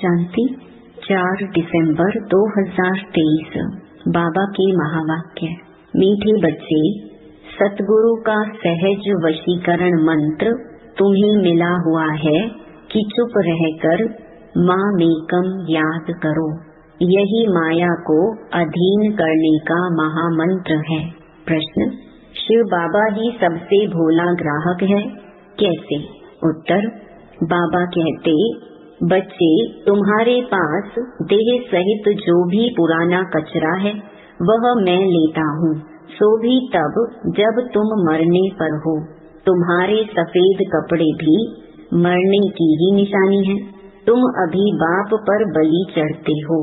शांति 4 दिसंबर 2023। बाबा के महावाक्य। मीठे बच्चे, सतगुरु का सहज वशीकरण मंत्र तुम्हें मिला हुआ है कि चुप रहकर माँ मेकम याद करो। यही माया को अधीन करने का महामंत्र है। प्रश्न: शिव बाबा ही सबसे भोला ग्राहक है, कैसे? उत्तर: बाबा कहते, बच्चे, तुम्हारे पास देह सहित जो भी पुराना कचरा है वह मैं लेता हूँ, सो भी तब जब तुम मरने पर हो। तुम्हारे सफेद कपड़े भी मरने की ही निशानी है। तुम अभी बाप पर बलि चढ़ते हो।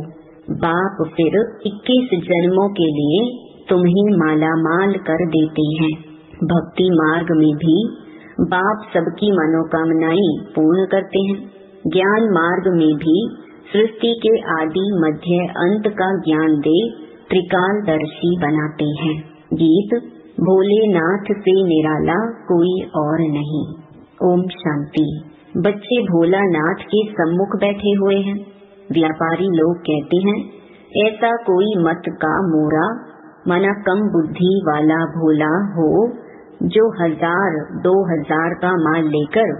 बाप फिर 21 जन्मों के लिए तुम्हें मालामाल कर देते हैं। भक्ति मार्ग में भी बाप सबकी मनोकामनाएं पूर्ण करते हैं। ज्ञान मार्ग में भी सृष्टि के आदि मध्य अंत का ज्ञान दे त्रिकालदर्शी बनाते हैं। गीत: भोलेनाथ से निराला कोई और नहीं। ओम शांति। बच्चे भोलानाथ के सम्मुख बैठे हुए हैं। व्यापारी लोग कहते हैं, ऐसा कोई मत का मोरा मना कम बुद्धि वाला भोला हो जो 1000-2000 का माल लेकर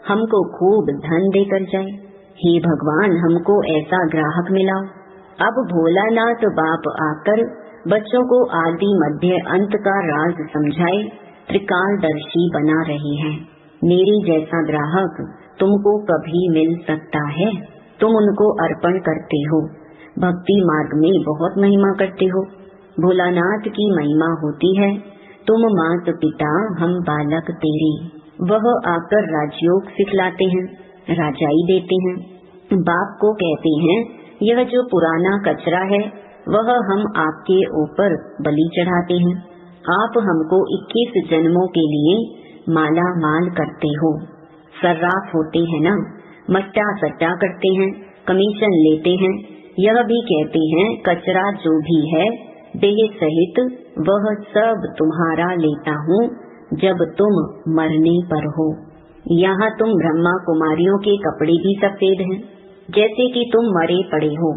हमको खूब धन देकर जाए। हे भगवान, हमको ऐसा ग्राहक मिलाओ। अब भोलानाथ बाप आकर बच्चों को आदि मध्य अंत का राज समझाए त्रिकालदर्शी बना रहे हैं। मेरे जैसा ग्राहक तुमको कभी मिल सकता है? तुम उनको अर्पण करते हो। भक्ति मार्ग में बहुत महिमा करते हो। भोलानाथ की महिमा होती है, तुम मात पिता हम बालक तेरे। वह आकर राजयोग सिखलाते हैं, राजाई देते हैं। बाप को कहते हैं, यह जो पुराना कचरा है वह हम आपके ऊपर बलि चढ़ाते हैं। आप हमको 21 जन्मों के लिए माला माल करते हो। सर्राफ होते हैं ना, मट्टा सट्टा करते हैं, कमीशन लेते हैं। यह भी कहते हैं, कचरा जो भी है देह सहित वह सब तुम्हारा लेता हूँ जब तुम मरने पर हो। यहाँ तुम ब्रह्मा कुमारियों के कपड़े भी सफेद हैं, जैसे कि तुम मरे पड़े हो।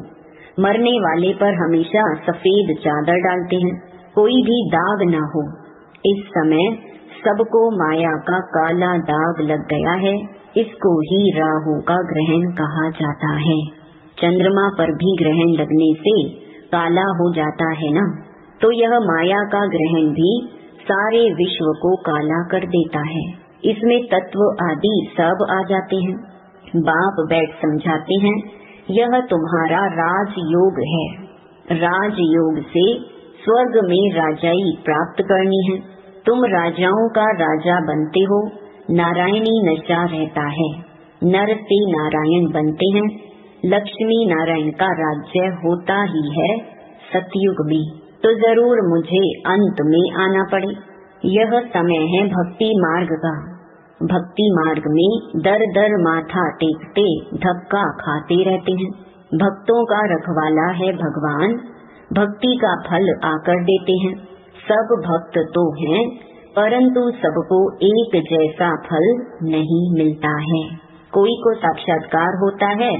मरने वाले पर हमेशा सफेद चादर डालते हैं, कोई भी दाग न हो। इस समय सबको माया का काला दाग लग गया है। इसको ही राहु का ग्रहण कहा जाता है। चंद्रमा पर भी ग्रहण लगने से काला हो जाता है ना, तो यह माया का ग्रहण भी सारे विश्व को काला कर देता है। इसमें तत्व आदि सब आ जाते हैं। बाप बैठ समझाते हैं, यह तुम्हारा राजयोग है। राजयोग से स्वर्ग में राजाई प्राप्त करनी है। तुम राजाओं का राजा बनते हो। नारायणी नशा रहता है। नर से नारायण बनते हैं। लक्ष्मी नारायण का राज्य होता ही है सतयुग में, तो जरूर मुझे अंत में आना पड़े। यह समय है भक्ति मार्ग का। भक्ति मार्ग में दर दर माथा टेकते धक्का खाते रहते हैं। भक्तों का रखवाला है भगवान, भक्ति का फल आकर देते हैं। सब भक्त तो हैं, परंतु सबको एक जैसा फल नहीं मिलता है। कोई को साक्षात्कार होता है,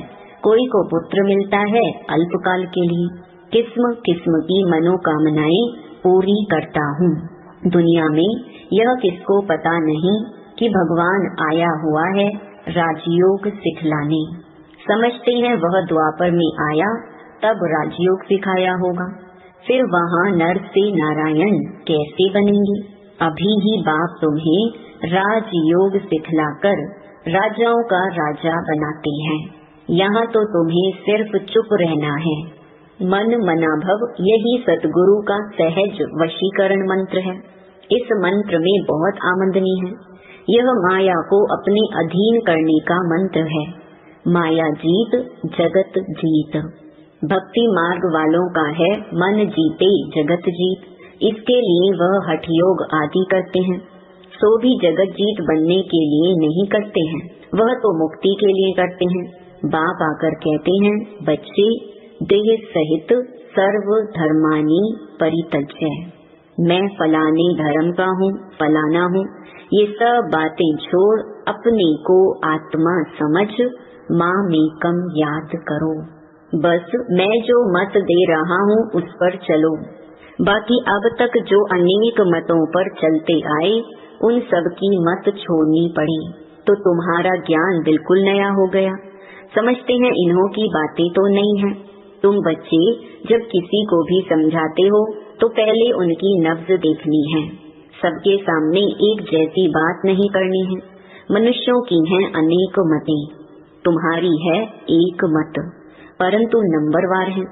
कोई को पुत्र मिलता है अल्पकाल के लिए। किस्म किस्म की मनोकामनाएं पूरी करता हूँ। दुनिया में यह किसको पता नहीं कि भगवान आया हुआ है राजयोग सिखलाने। समझते हैं वह द्वापर में आया तब राजयोग सिखाया होगा, फिर वहाँ नर से नारायण कैसे बनेंगे? अभी ही बाप तुम्हें राजयोग सिखलाकर राजाओं का राजा बनाते हैं। यहाँ तो तुम्हें सिर्फ चुप रहना है। मन मनाभव यही सतगुरु का सहज वशीकरण मंत्र है। इस मंत्र में बहुत आमदनी है। यह माया को अपने अधीन करने का मंत्र है। माया जीत जगत जीत। भक्ति मार्ग वालों का है मन जीते जगत जीत। इसके लिए वह हठ योग आदि करते हैं। सो भी जगत जीत बनने के लिए नहीं करते हैं, वह तो मुक्ति के लिए करते हैं। बाप आकर कहते हैं, बच्चे, देह सहित सर्व धर्मानी परित्यज्य। मैं फलाने धर्म का हूँ, फलाना हूँ, ये सब बातें छोड़ अपने को आत्मा समझ माँ मेकम याद करो। बस मैं जो मत दे रहा हूँ उस पर चलो। बाकी अब तक जो अनेक मतों पर चलते आए उन सब की मत छोड़नी पड़ी, तो तुम्हारा ज्ञान बिल्कुल नया हो गया। समझते हैं इन्हों की बातें तो नहीं है। तुम बच्चे जब किसी को भी समझाते हो तो पहले उनकी नब्ज देखनी है। सबके सामने एक जैसी बात नहीं करनी है। मनुष्यों की हैं अनेक मतें, तुम्हारी है एक मत, परंतु नंबरवार है।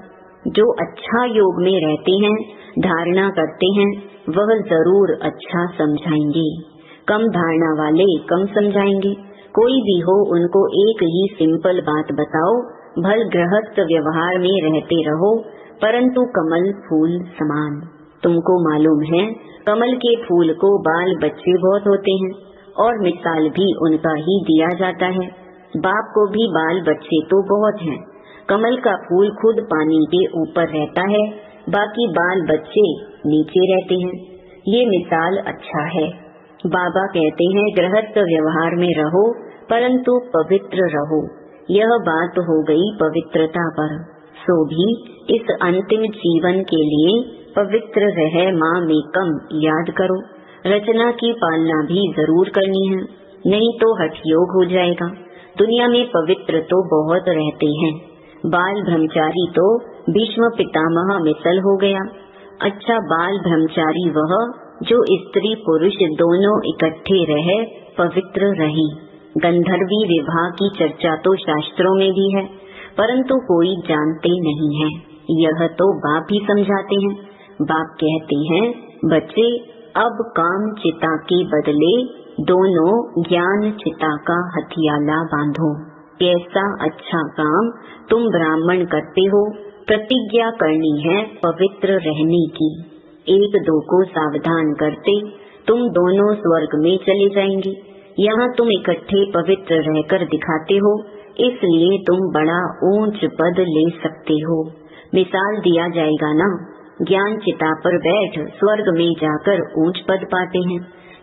जो अच्छा योग में रहते हैं, धारणा करते हैं, वह जरूर अच्छा समझाएंगे। कम धारणा वाले कम समझाएंगे। कोई भी हो उनको एक ही सिंपल बात बताओ, भल गृहस्थ व्यवहार में रहते रहो, परंतु कमल फूल समान। तुमको मालूम है कमल के फूल को बाल बच्चे बहुत होते हैं और मिसाल भी उनका ही दिया जाता है। बाप को भी बाल बच्चे तो बहुत हैं। कमल का फूल खुद पानी के ऊपर रहता है, बाकी बाल बच्चे नीचे रहते हैं। ये मिसाल अच्छा है। बाबा कहते हैं गृहस्थ व्यवहार में रहो परंतु पवित्र रहो। यह बात हो गई पवित्रता पर। सो भी इस अंतिम जीवन के लिए पवित्र रह माँ मेकम याद करो। रचना की पालना भी जरूर करनी है, नहीं तो हठयोग हो जाएगा। दुनिया में पवित्र तो बहुत रहते हैं। बाल ब्रह्मचारी तो भीष्म पितामह मिसल हो गया। अच्छा बाल ब्रह्मचारी वह जो स्त्री पुरुष दोनों इकट्ठे रहे, पवित्र रहे। गंधर्वी विवाह की चर्चा तो शास्त्रों में भी है, परंतु कोई जानते नहीं है। यह तो बाप ही समझाते हैं। बाप कहते हैं बच्चे अब काम चिता के बदले दोनों ज्ञान चिता का हथियाला बांधो। कैसा अच्छा काम तुम ब्राह्मण करते हो। प्रतिज्ञा करनी है पवित्र रहने की। एक दो को सावधान करते तुम दोनों स्वर्ग में चले जाएंगे। यहाँ तुम इकट्ठे पवित्र रहकर दिखाते हो, इसलिए तुम बड़ा ऊंच पद ले सकते हो। मिसाल दिया जाएगा ना, ज्ञान चिता पर बैठ स्वर्ग में जाकर ऊंच पद पाते हैं।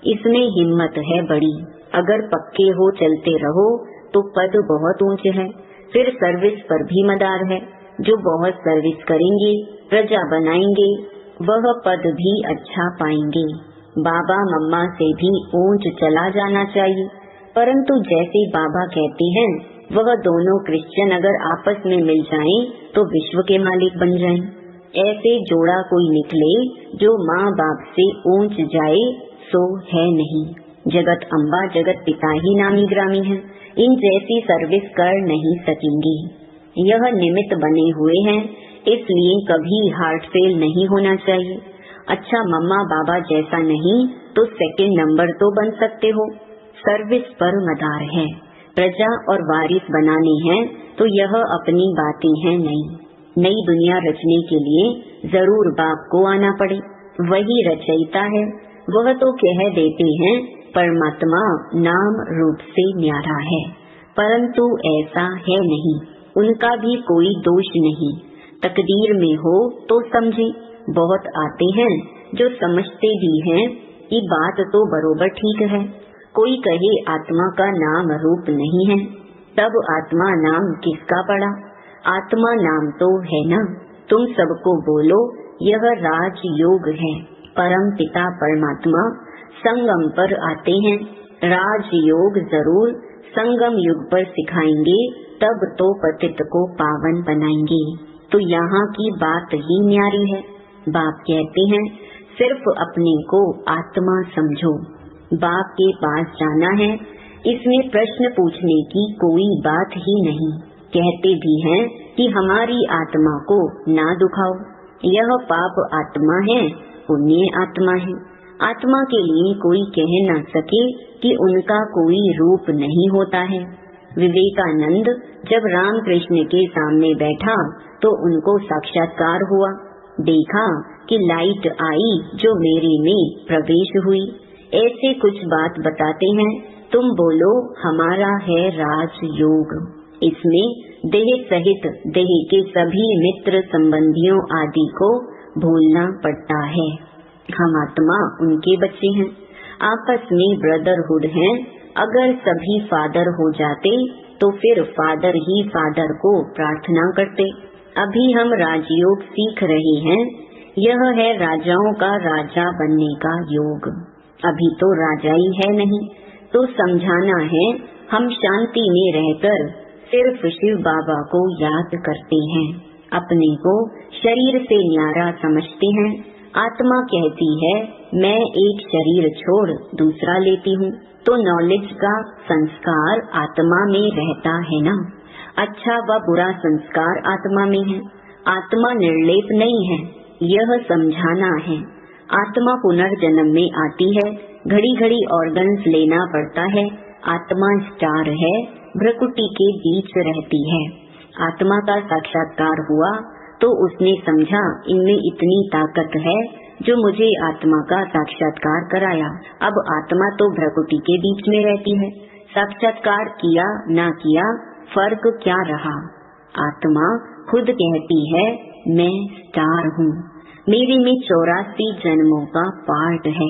इसमें हिम्मत है बड़ी। अगर पक्के हो चलते रहो तो पद बहुत ऊंचे है। फिर सर्विस पर भी मदार है। जो बहुत सर्विस करेंगे, प्रजा बनाएंगे, वह पद भी अच्छा पाएंगे। बाबा मम्मा से भी ऊंच चला जाना चाहिए, परंतु जैसे बाबा कहते हैं वह दोनों क्रिश्चियन अगर आपस में मिल जाएं तो विश्व के मालिक बन जाएं। ऐसे जोड़ा कोई निकले जो माँ बाप से ऊंच जाए सो है नहीं। जगत अम्बा जगत पिता ही नामी ग्रामी है। इन जैसी सर्विस कर नहीं सकेंगी। यह निमित्त बने हुए हैं, इसलिए कभी हार्ट फेल नहीं होना चाहिए। अच्छा मम्मा बाबा जैसा नहीं तो सेकंड नंबर तो बन सकते हो। सर्विस पर मदार है। प्रजा और वारिस बनाने हैं तो यह अपनी बातें हैं नहीं। नई दुनिया रचने के लिए जरूर बाप को आना पड़े। वही रचयिता है। वह तो कह देते हैं परमात्मा नाम रूप से न्यारा है, परंतु ऐसा है नहीं। उनका भी कोई दोष नहीं। तकदीर में हो तो समझे। बहुत आते हैं जो समझते भी हैं कि बात तो बरोबर ठीक है। कोई कहे आत्मा का नाम रूप नहीं है, तब आत्मा नाम किसका पड़ा। आत्मा नाम तो है ना। तुम सबको बोलो यह राज योग है। परम पिता परमात्मा संगम पर आते हैं। राज योग जरूर संगम युग पर सिखाएंगे, तब तो पतित को पावन बनाएंगे। तो यहाँ की बात ही न्यारी है। बाप कहते हैं सिर्फ अपने को आत्मा समझो। बाप के पास जाना है, इसमें प्रश्न पूछने की कोई बात ही नहीं। कहते भी हैं कि हमारी आत्मा को ना दुखाओ। यह पाप आत्मा है, पुण्य आत्मा है। आत्मा के लिए कोई कह न सके कि उनका कोई रूप नहीं होता है। विवेकानंद जब रामकृष्ण के सामने बैठा तो उनको साक्षात्कार हुआ। देखा कि लाइट आई जो मेरे में प्रवेश हुई। ऐसे कुछ बात बताते हैं। तुम बोलो हमारा है राज योग। इसमें देह सहित देह के सभी मित्र संबंधियों आदि को भूलना पड़ता है। हम आत्मा उनके बच्चे हैं। आपस में ब्रदरहुड हैं। अगर सभी फादर हो जाते तो फिर फादर ही फादर को प्रार्थना करते। अभी हम राजयोग सीख रहे हैं। यह है राजाओं का राजा बनने का योग। अभी तो राजा ही है नहीं, तो समझाना है हम शांति में रहकर सिर्फ शिव बाबा को याद करते हैं। अपने को शरीर से न्यारा समझते हैं। आत्मा कहती है मैं एक शरीर छोड़ दूसरा लेती हूँ, तो नॉलेज का संस्कार आत्मा में रहता है ना। अच्छा व बुरा संस्कार आत्मा में है। आत्मा निर्लेप नहीं है, यह समझाना है। आत्मा पुनर्जन्म में आती है, घड़ी घड़ी ऑर्गन्स लेना पड़ता है। आत्मा स्टार है, भ्रकुटी के बीच रहती है। आत्मा का साक्षात्कार हुआ तो उसने समझा इनमें इतनी ताकत है जो मुझे आत्मा का साक्षात्कार कराया। अब आत्मा तो भ्रकुटी के बीच में रहती है। साक्षात्कार किया ना किया फर्क क्या रहा। आत्मा खुद कहती है मैं स्टार हूँ, मेरे में 84 जन्मों का पार्ट है।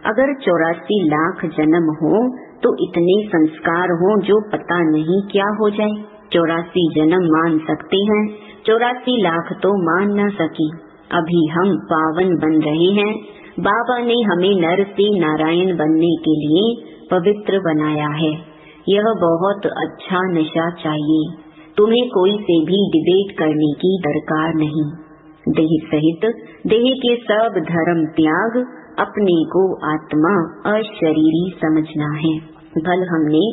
अगर 84 लाख जन्म हो तो इतने संस्कार हो जो पता नहीं क्या हो जाए। 84 जन्म मान सकते हैं, 84 लाख तो मान न सकी। अभी हम पावन बन रहे हैं। बाबा ने हमें नर से नारायण बनने के लिए पवित्र बनाया है। यह बहुत अच्छा नशा चाहिए। तुम्हें कोई से भी डिबेट करने की दरकार नहीं। देह सहित देह के सब धर्म त्याग, अपने को आत्मा अशरीरी समझना है। भल हमने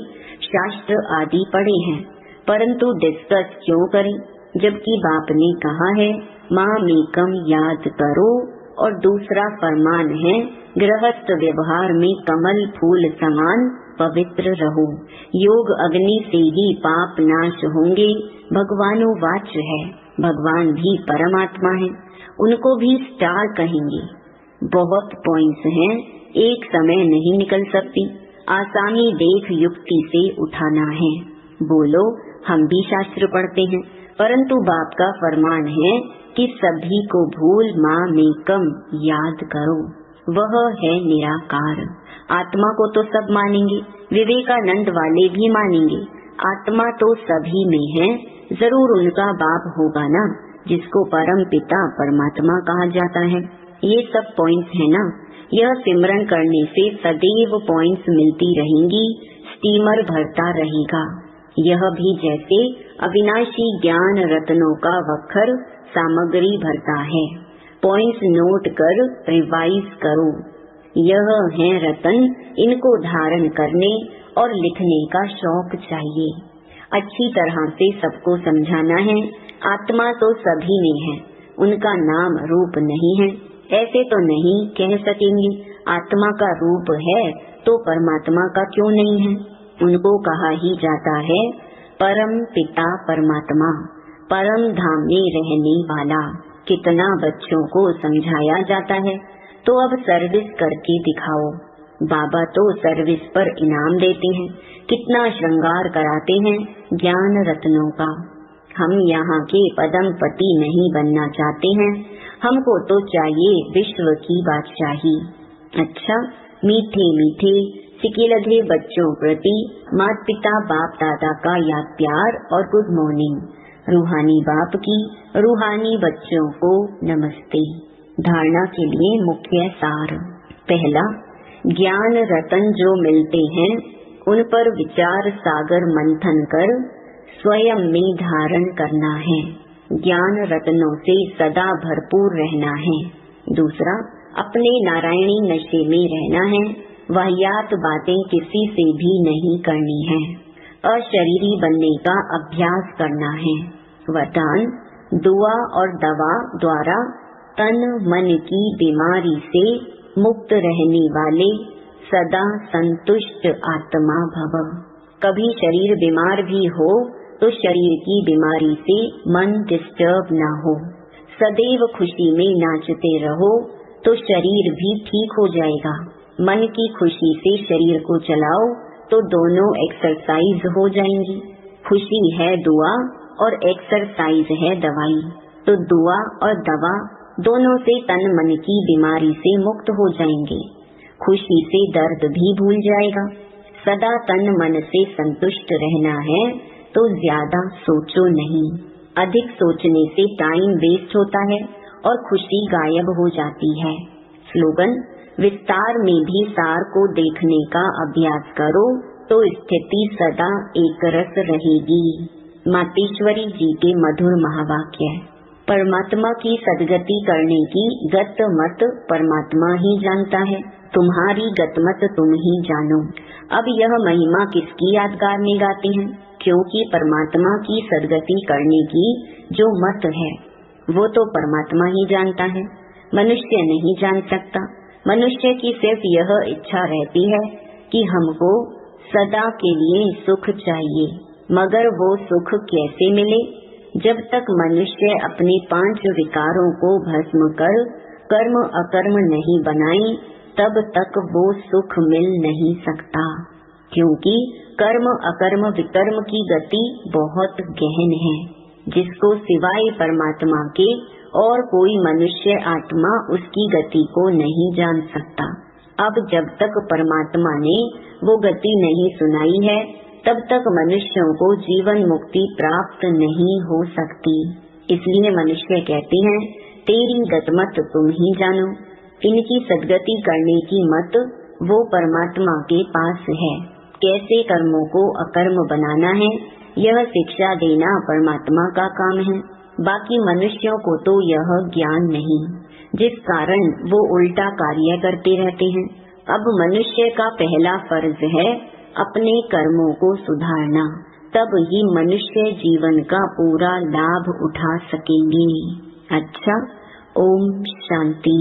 शास्त्र आदि पढ़े हैं, परंतु डिस्कस क्यों करें, जबकि बाप ने कहा है मामेकम याद करो, और दूसरा फरमान है गृहस्थ व्यवहार में कमल फूल समान पवित्र रहो। योग अग्नि से ही पाप नाश होंगे। भगवानो वाच्य है, भगवान भी परमात्मा है, उनको भी स्टार कहेंगे। बहुत पॉइंट्स हैं, एक समय नहीं निकल सकती। आसानी देख युक्ति से उठाना है। बोलो हम भी शास्त्र पढ़ते हैं, परंतु बाप का फरमान है कि सभी को भूल मामेकम याद करो। वह है निराकार। आत्मा को तो सब मानेंगे, विवेकानंद वाले भी मानेंगे। आत्मा तो सभी में है, जरूर उनका बाप होगा ना, जिसको परम पिता परमात्मा कहा जाता है। ये सब पॉइंट्स है ना। यह सिमरन करने से सदैव पॉइंट्स मिलती रहेंगी, स्टीमर भरता रहेगा। यह भी जैसे अविनाशी ज्ञान रत्नों का वखर सामग्री भरता है। पॉइंट्स नोट कर रिवाइज करो। यह है रतन, इनको धारण करने और लिखने का शौक चाहिए। अच्छी तरह से सबको समझाना है। आत्मा तो सभी में है, उनका नाम रूप नहीं है। ऐसे तो नहीं कह सकेंगे आत्मा का रूप है तो परमात्मा का क्यों नहीं है। उनको कहा ही जाता है परम पिता परमात्मा, परम धाम में रहने वाला। कितना बच्चों को समझाया जाता है, तो अब सर्विस करके दिखाओ। बाबा तो सर्विस पर इनाम देते हैं, कितना श्रृंगार कराते हैं ज्ञान रत्नों का। हम यहाँ के पदमपति नहीं बनना चाहते हैं, हमको तो चाहिए विश्व की बादशाही। अच्छा, मीठे मीठे सिकिलधे बच्चों प्रति माता पिता बाप दादा का याद प्यार और गुड मॉर्निंग। रूहानी बाप की रूहानी बच्चों को नमस्ते। धारणा के लिए मुख्य सार। पहला, ज्ञान रतन जो मिलते हैं उन पर विचार सागर मंथन कर स्वयं में धारण करना है। ज्ञान रत्नों से सदा भरपूर रहना है। दूसरा, अपने नारायणी नशे में रहना है। वाहियात बातें किसी से भी नहीं करनी है। अशरीरी बनने का अभ्यास करना है। वरदान, दुआ और दवा द्वारा तन मन की बीमारी से मुक्त रहने वाले सदा संतुष्ट आत्मा भव। कभी शरीर बीमार भी हो तो शरीर की बीमारी से मन डिस्टर्ब ना हो। सदैव खुशी में नाचते रहो तो शरीर भी ठीक हो जाएगा। मन की खुशी से शरीर को चलाओ तो दोनों एक्सरसाइज हो जाएंगी। खुशी है दुआ और एक्सरसाइज है दवाई, तो दुआ और दवा दोनों से तन मन की बीमारी से मुक्त हो जाएंगे। खुशी से दर्द भी भूल जाएगा। सदा तन मन से संतुष्ट रहना है, तो ज्यादा सोचो नहीं। अधिक सोचने से टाइम वेस्ट होता है और खुशी गायब हो जाती है। स्लोगन: विस्तार में भी सार को देखने का अभ्यास करो तो स्थिति सदा एक रस रहेगी। मातेश्वरी जी के मधुर महावाक्य। परमात्मा की सद्गति करने की गत मत परमात्मा ही जानता है, तुम्हारी गत मत तुम ही जानो। अब यह महिमा किसकी यादगार में गाते हैं? क्योंकि परमात्मा की सद्गति करने की जो मत है वो तो परमात्मा ही जानता है, मनुष्य नहीं जान सकता। मनुष्य की सिर्फ यह इच्छा रहती है कि हमको सदा के लिए सुख चाहिए, मगर वो सुख कैसे मिले? जब तक मनुष्य अपने 5 विकारों को भस्म कर कर्म अकर्म नहीं बनाए, तब तक वो सुख मिल नहीं सकता। क्योंकि कर्म अकर्म विकर्म की गति बहुत गहन है, जिसको सिवाय परमात्मा के और कोई मनुष्य आत्मा उसकी गति को नहीं जान सकता। अब जब तक परमात्मा ने वो गति नहीं सुनाई है, तब तक मनुष्यों को जीवन मुक्ति प्राप्त नहीं हो सकती। इसलिए मनुष्य कहते हैं, तेरी गतमत तुम ही जानो। इनकी सद्गति करने की मत वो परमात्मा के पास है। कैसे कर्मों को अकर्म बनाना है, यह शिक्षा देना परमात्मा का काम है। बाकी मनुष्यों को तो यह ज्ञान नहीं, जिस कारण वो उल्टा कार्य करते रहते हैं। अब मनुष्य का पहला फर्ज है अपने कर्मों को सुधारना, तब ही मनुष्य जीवन का पूरा लाभ उठा सकेंगे। अच्छा, ओम शांति।